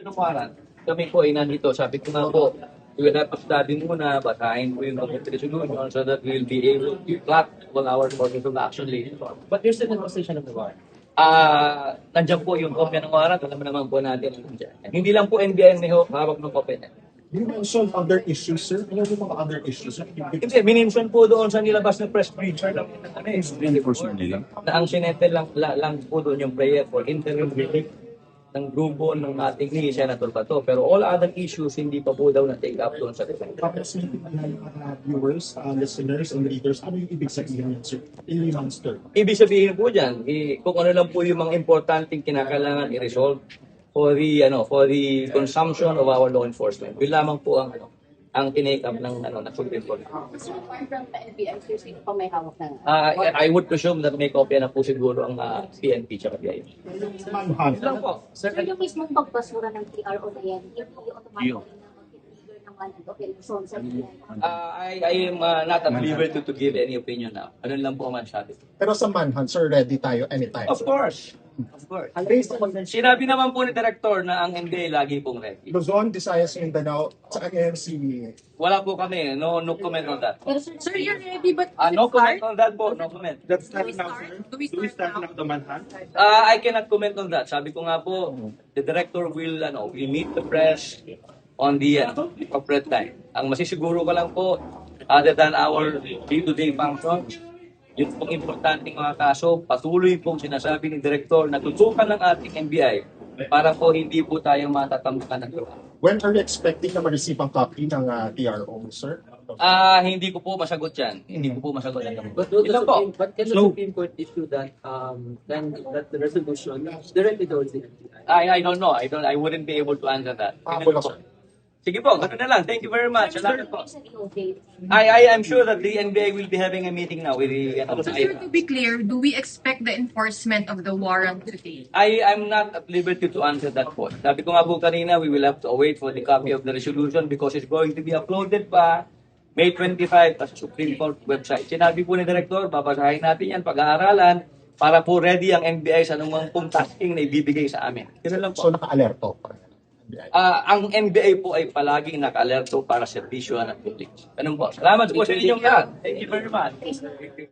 ng warrant, kami po ay nandito. Sabi ko nga po, we will have to study muna, basahin po yung committee resolution so that we will be able to plot all our courses of action later on. But there's still a position of the warrant. Nandiyan po yung kopya ng warrant, alam naman po natin. Hindi lang po NBI ang may hawak ng kopya niya. You mentioned other issues, sir. Ano yung mga other issues, sir? Kasi minimson po doon sa nilabas na press breacher lang na ang sinete lang po doon yung prayer for interim relief ng grupo ng ating ni Senator Bato. Pero all other issues hindi pa po daw na-take up doon sa defense. Tapos yung viewers, listeners, and readers, ano yung ibig sabihin yan, sir? In monster. Ibig sabihin po dyan, kung ano lang po yung mga importanteng kinakailangan i-resolve for the consumption of our law enforcement. Yun lamang po ang tinake up ng Supreme Court. So, apart from the NBI, sir, sino pa may hawak ng... I would presume that may kopya na po siguro ang PNP tsaka PIO. Manhunt. Lang po. Sir, yung mismong pagbasura ng TRO na yan, hindi automatic na mag-trigger ng warrant operation sa NBI. I am not at liberty to give any opinion now. Ano lang po ang masasabi. Pero sa manhunt, sir, ready tayo anytime. Of course. Of course. Based on Sinabi naman po ni Director na ang NBI lagi pong ready. Luzon, Visayas, Mindanao, sa AMC. Wala po kami. No comment on that. Pero Sir, you're ready, but No comment on that po. No comment. That's starting now, sir. Do we start now? The manhunt? I cannot comment on that. Sabi ko nga po, the Director will meet the press on the appropriate time. Ang masisiguro ko lang po, other than our day-to-day function, yun pong importanteng mga kaso, patuloy pong sinasabi ni Director na tutukan ng ating NBI para po hindi po tayo matatambakan ng gawa. When are you expecting na ma-receive ang copy ng TRO, sir? Hindi ko po masagot yan. Hindi ko po masagot yan. But Ilan po? can the Supreme Court issue that that the resolution directly towards the NBI? I don't know. I wouldn't be able to answer that. Pahabol ako. Sige po, ganoon na lang. Thank you very much. Salamat po. sa DOJ. I am sure that the NBI will be having a meeting now with the So, sir, to be clear, do we expect the enforcement of the warrant today? I'm not at liberty to answer that po. Sabi ko nga po kanina, we will have to wait for the copy of the resolution because it's going to be uploaded pa May 25 sa Supreme Court website. Sinabi po ni Director, babasahin natin yan, pag-aaralan, para po ready ang NBI sa anumang pong tasking na ibibigay sa amin. Yun lang po. So, naka-alerto. Ang NBI po ay palaging naka-alerto para serbisyo ng public. Ganun po. Salamat po sa inyong lahat. Thank you very much.